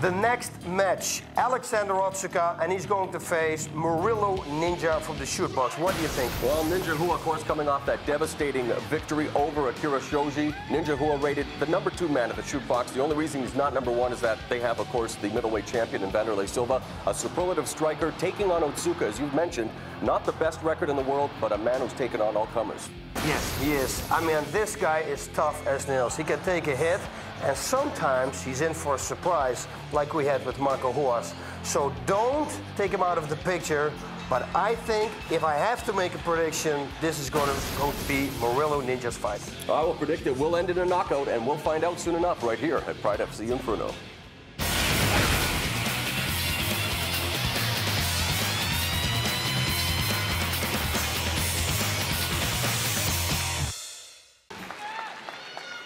The next match, Alexander Otsuka, and he's going to face Murilo Ninja from the shoot box. What do you think? Well, Ninja Rua, of course, coming off that devastating victory over Akira Shoji. Ninja Rua rated the #2 man at the shoot box. The only reason he's not #1 is that they have, of course, the middleweight champion in Wanderlei Silva, a superlative striker taking on Otsuka, as you've mentioned. Not the best record in the world, but a man who's taken on all comers. Yes, he is. I mean, this guy is tough as nails. He can take a hit, and sometimes he's in for a surprise, like we had with Marco Ruas. So don't take him out of the picture. But I think if I have to make a prediction, this is going to be Murilo Ninja's fight. I will predict it will end in a knockout, and we'll find out soon enough right here at Pride FC Inferno.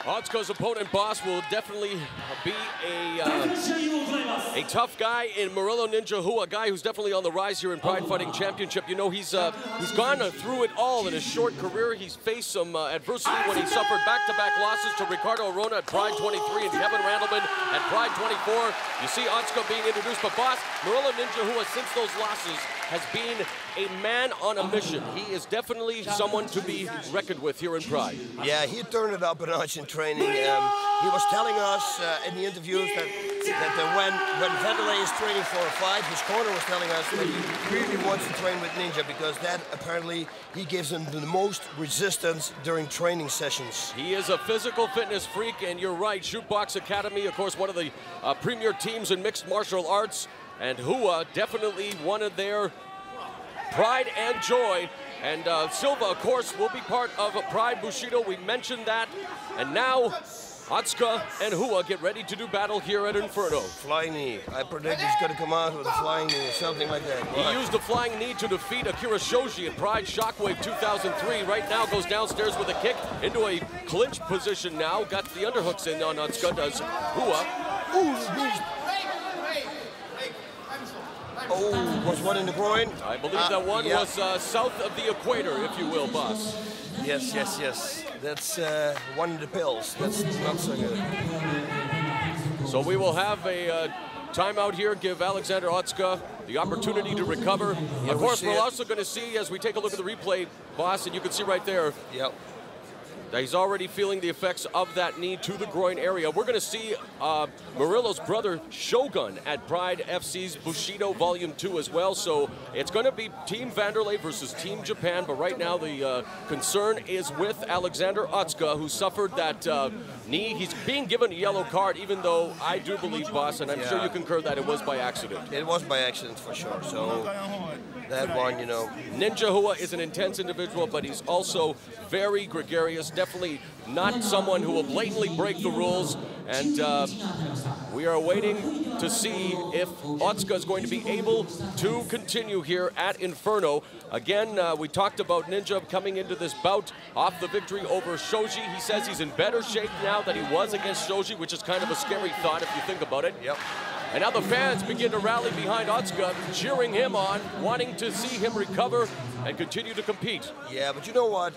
Otsuka's opponent, boss, will definitely be a tough guy in Murilo Ninja Rua, a guy who's definitely on the rise here in Pride Fighting Championship. You know, he's gone through it all in his short career. He's faced some adversity when he suffered back-to-back losses to Ricardo Arona at Pride 23 and Kevin Randleman at Pride 24. You see Otsuka being introduced, but boss, Murilo Ninja Rua, since those losses, has been a man on a mission. He is definitely someone to be reckoned with here in Pride. Yeah, he turned it up a notch in training. He was telling us in the interviews that when Wanderlei is training for a fight, his corner was telling us that he really wants to train with Ninja because that apparently he gives him the most resistance during training sessions. He is a physical fitness freak, and you're right. Shootbox Academy, of course, one of the premier teams in mixed martial arts. And Rua definitely one of their pride and joy. And Silva, of course, will be part of Pride Bushido. We mentioned that. And now, Otsuka and Rua get ready to do battle here at Inferno. Flying knee. I predict he's going to come out with a flying knee or something like that. He used the flying knee to defeat Akira Shoji at Pride Shockwave 2003. Right now goes downstairs with a kick into a clinch position now. Got the underhooks in on Otsuka, does Rua. Oh, was one in the groin? I believe that one was south of the equator, if you will, boss. Yes, yes, yes. That's one in the pills. That's not so good. So we will have a timeout here, give Alexander Otsuka the opportunity to recover. Yeah, of course, we're also going to see, as we take a look at the replay, boss, and you can see right there, he's already feeling the effects of that knee to the groin area. We're going to see Murilo's brother, Shogun, at Pride FC's Bushido Volume 2 as well. So it's going to be Team Wanderlei versus Team Japan. But right now the concern is with Alexander Otsuka, who suffered that knee. He's being given a yellow card, even though I do believe, boss, and I'm sure you concur that it was by accident. It was by accident for sure. So that one, you know. Ninja Rua is an intense individual, but he's also very gregarious. Definitely not someone who will blatantly break the rules. And we are waiting to see if Otsuka is going to be able to continue here at Inferno. Again, we talked about Ninja coming into this bout off the victory over Shoji. He says he's in better shape now than he was against Shoji, which is kind of a scary thought if you think about it. Yep. And now the fans begin to rally behind Otsuka, cheering him on, wanting to see him recover and continue to compete. Yeah, but you know what?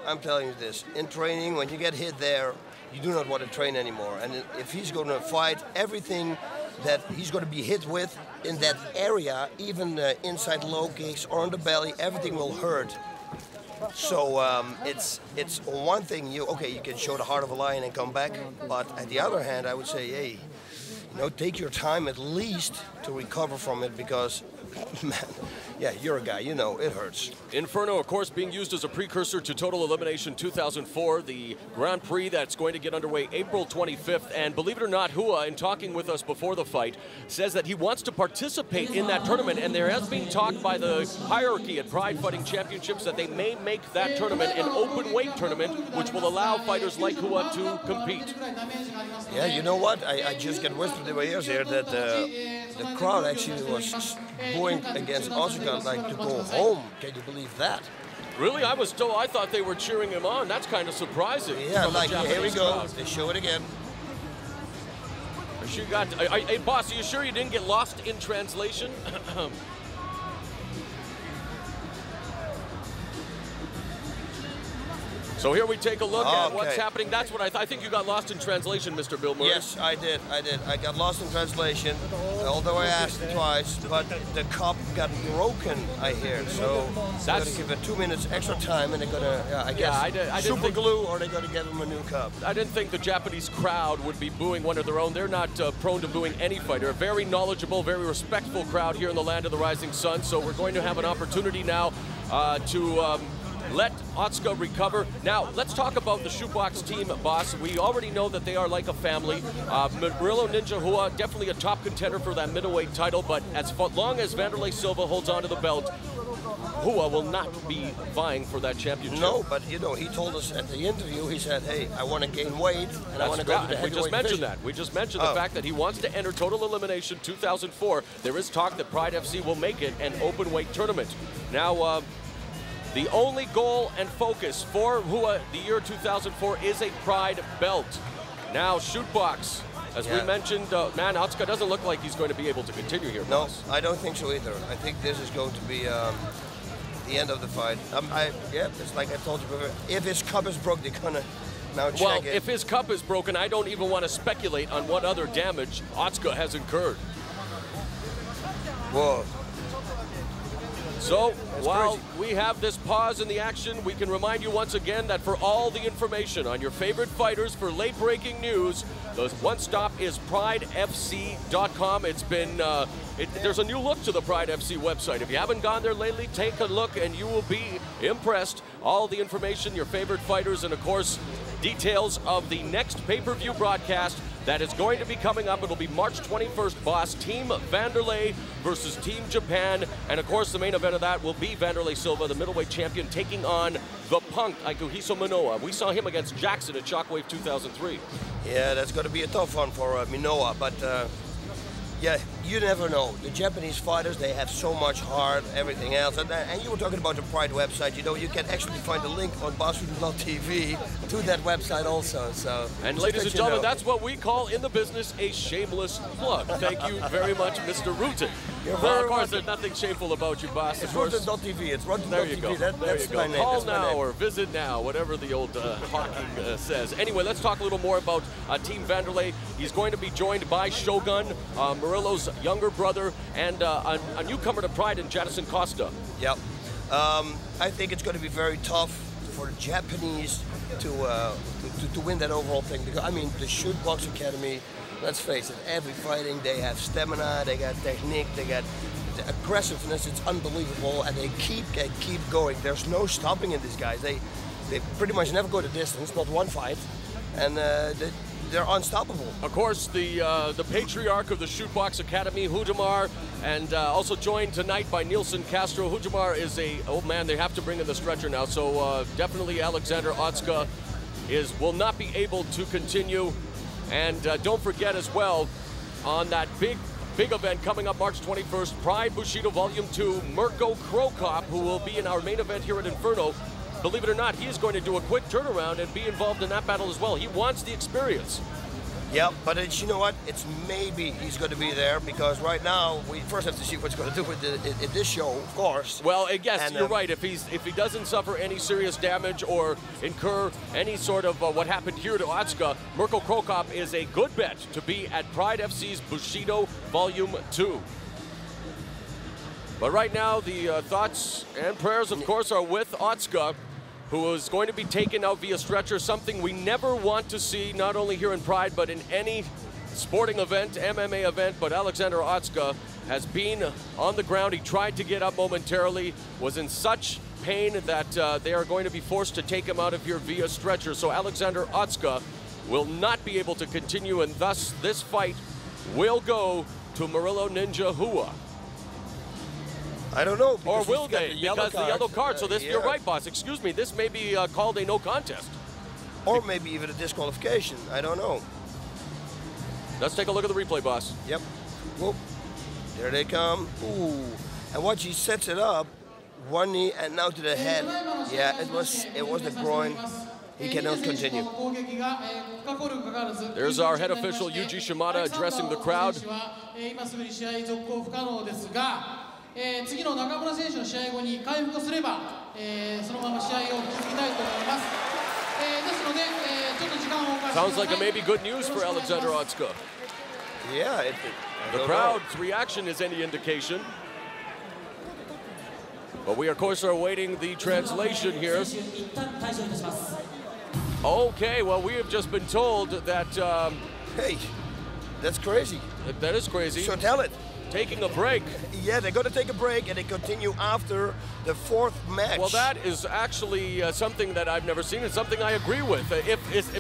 I'm telling you this. In training, when you get hit there, you do not want to train anymore. And if he's going to fight, everything that he's going to be hit with in that area, even inside low kicks or on the belly, everything will hurt. So it's one thing, you can show the heart of a lion and come back. But on the other hand, I would say, hey, you know, take your time at least to recover from it because, man, yeah, you're a guy, you know, it hurts. Inferno, of course, being used as a precursor to Total Elimination 2004, the Grand Prix that's going to get underway April 25th. And believe it or not, Rua, in talking with us before the fight, says that he wants to participate in that tournament. And there has been talk by the hierarchy at Pride Fighting Championships that they may make that tournament an open weight tournament, which will allow fighters like Rua to compete. Yeah, you know what? I just get whispered in my ears here that the crowd actually was booing against Otsuka like to go home. Can you believe that? Really? I thought they were cheering him on. That's kind of surprising. Yeah, like, here we go. They show it again. Hey, boss, are you sure you didn't get lost in translation? So here we take a look at what's happening. That's what I think you got lost in translation, Mr. Bill Murray. Yes, I did. I got lost in translation, although I asked twice, but the cup got broken, I hear. So they're going to give it 2 minutes extra time, and they're going to, I guess, super glue, or they're going to give him a new cup. I didn't think the Japanese crowd would be booing one of their own. They're not prone to booing any fighter. A very knowledgeable, very respectful crowd here in the land of the rising sun. So we're going to have an opportunity now to let Otsuka recover. Now, let's talk about the shoebox team, boss. We already know that they are like a family. Murilo Ninja Rua, definitely a top contender for that middleweight title, but as long as Wanderlei Silva holds on to the belt, Rua will not be vying for that championship. No, but you know, he told us at the interview, he said, hey, I want to gain weight, and I want to go to the heavyweight division. We just mentioned the fact that he wants to enter Total Elimination 2004. There is talk that Pride FC will make it an open weight tournament. Now, the only goal and focus for Rua the year 2004 is a Pride belt. Now, shootbox, as we mentioned, man, Otsuka doesn't look like he's going to be able to continue here. No, boss. I don't think so either. I think this is going to be the end of the fight. It's like I told you before. If his cup is broke, they're gonna now check it. Well, if his cup is broken, I don't even want to speculate on what other damage Otsuka has incurred. Whoa. So, while we have this pause in the action, we can remind you once again that for all the information on your favorite fighters for late-breaking news, the one stop is pridefc.com. It's been, there's a new look to the Pride FC website. If you haven't gone there lately, take a look and you will be impressed. All the information, your favorite fighters, and of course, details of the next pay-per-view broadcast that is going to be coming up. It'll be March 21st, boss. Team Wanderlei versus Team Japan. And of course, the main event of that will be Wanderlei Silva, the middleweight champion, taking on the punk, Aikuhiso Minoa. We saw him against Jackson at Shockwave 2003. Yeah, that's going to be a tough one for Minoa, but yeah, you never know. The Japanese fighters, they have so much heart, everything else. And you were talking about the Pride website. You know, you can actually find a link on BossRooter.tv to that website also. So, and ladies and gentlemen, that's what we call in the business a shameless plug. Thank you very much, Mr. Rutan. Of course, there's nothing shameful about you, boss. It's Rutan.tv. It's Rutan.tv. There you go. That's my name. Call now or visit now, whatever the old hawking says. Anyway, let's talk a little more about Team Wanderlei. He's going to be joined by Shogun, Murilo's younger brother, and a newcomer to Pride in Jadison Costa. Yep. I think it's going to be very tough for the Japanese to win that overall thing. Because, I mean, the Shootbox Academy, let's face it, every fighting, they have stamina, they got technique, they got the aggressiveness. It's unbelievable, and they keep going. There's no stopping in these guys. They pretty much never go the distance, not one fight, and they're unstoppable. Of course, the patriarch of the Shootbox Academy, Hujamar, and also joined tonight by Nielsen Castro. Hujamar is oh man, they have to bring in the stretcher now, so definitely Alexander Otsuka will not be able to continue. And don't forget as well, on that big event coming up March 21st, Pride Bushido Volume 2, Mirko Krokop, who will be in our main event here at Inferno. Believe it or not, he is going to do a quick turnaround and be involved in that battle as well. He wants the experience. Yeah, but you know what? It's maybe he's going to be there, because right now we first have to see what's going to do with in this show, of course. Well, I guess you're right. If he doesn't suffer any serious damage or incur any sort of what happened here to Otsuka, Mirko Krokop is a good bet to be at Pride FC's Bushido Volume 2. But right now, the thoughts and prayers, of course, are with Otsuka, who is going to be taken out via stretcher, something we never want to see, not only here in Pride, but in any sporting event, MMA event. But Alexander Otsuka has been on the ground. He tried to get up momentarily, was in such pain that they are going to be forced to take him out of here via stretcher. So Alexander Otsuka will not be able to continue, and thus this fight will go to Murilo Ninja Rua. I don't know. Or will they? Because the yellow card. So this, you're right, boss. Excuse me. This may be called a no contest. Or maybe even a disqualification. I don't know. Let's take a look at the replay, boss. Yep. Whoop. There they come. Ooh. And watch, he sets it up. One knee and now to the head. Yeah, it was the groin. He cannot continue. There's our head official, Yuji Shimada, addressing the crowd. 次の中村選手の試合後に回復すれば、そのまま試合を続けたいと思います。ので、ちょっと時間をお貸しください。 Sounds like it may be good news for Alexander Otsuka. Yeah, The crowd's reaction is any indication. But we, of course, are awaiting the translation here. Okay, well, we have just been told that... hey, that's crazy. That is crazy. So tell it. Taking a break. Yeah, they're going to take a break and they continue after the 4th match. Well, that is actually something that I've never seen and something I agree with.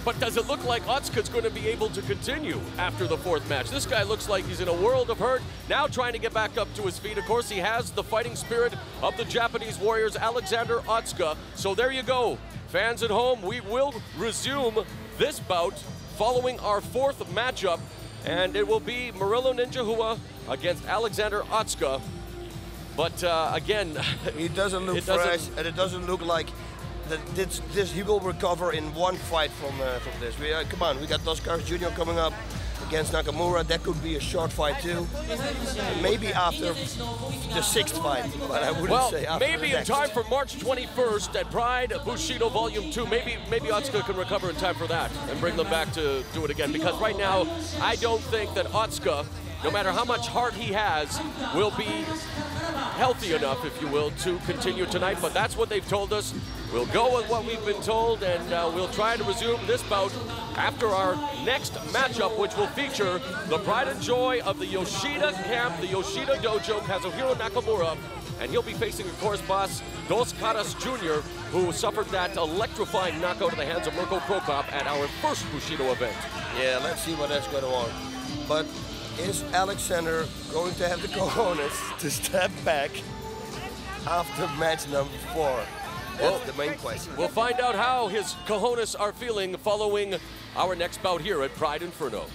But does it look like Otsuka's going to be able to continue after the 4th match? This guy looks like he's in a world of hurt, now trying to get back up to his feet. Of course, he has the fighting spirit of the Japanese warriors, Alexander Otsuka. So there you go. Fans at home, we will resume this bout following our 4th matchup. And it will be Murilo Ninja Rua against Alexander Otsuka. But again, he doesn't look fresh, and it doesn't look like that this he will recover in one fight from this. Come on, we got Dos Caras Jr. coming up against Nakamura. That could be a short fight too. Maybe after the 6th fight, but I wouldn't say after maybe the in time for March 21st at Pride Bushido Volume 2. Maybe Otsuka can recover in time for that and bring them back to do it again. Because right now, I don't think that Otsuka, no matter how much heart he has, will be healthy enough, if you will, to continue tonight. But that's what they've told us. We'll go with what we've been told, and we'll try to resume this bout after our next matchup, which will feature the pride and joy of the Yoshida camp, the Yoshida dojo, Kazuhiro Nakamura, and he'll be facing, of course, boss Dos Caras Jr., who suffered that electrifying knockout at the hands of Mirko Prokop at our first Bushido event. Yeah, let's see what that's going on. But is Alexander going to have the cojones to step back after match number 4? That's the main question. We'll find out how his cojones are feeling following our next bout here at Pride Inferno.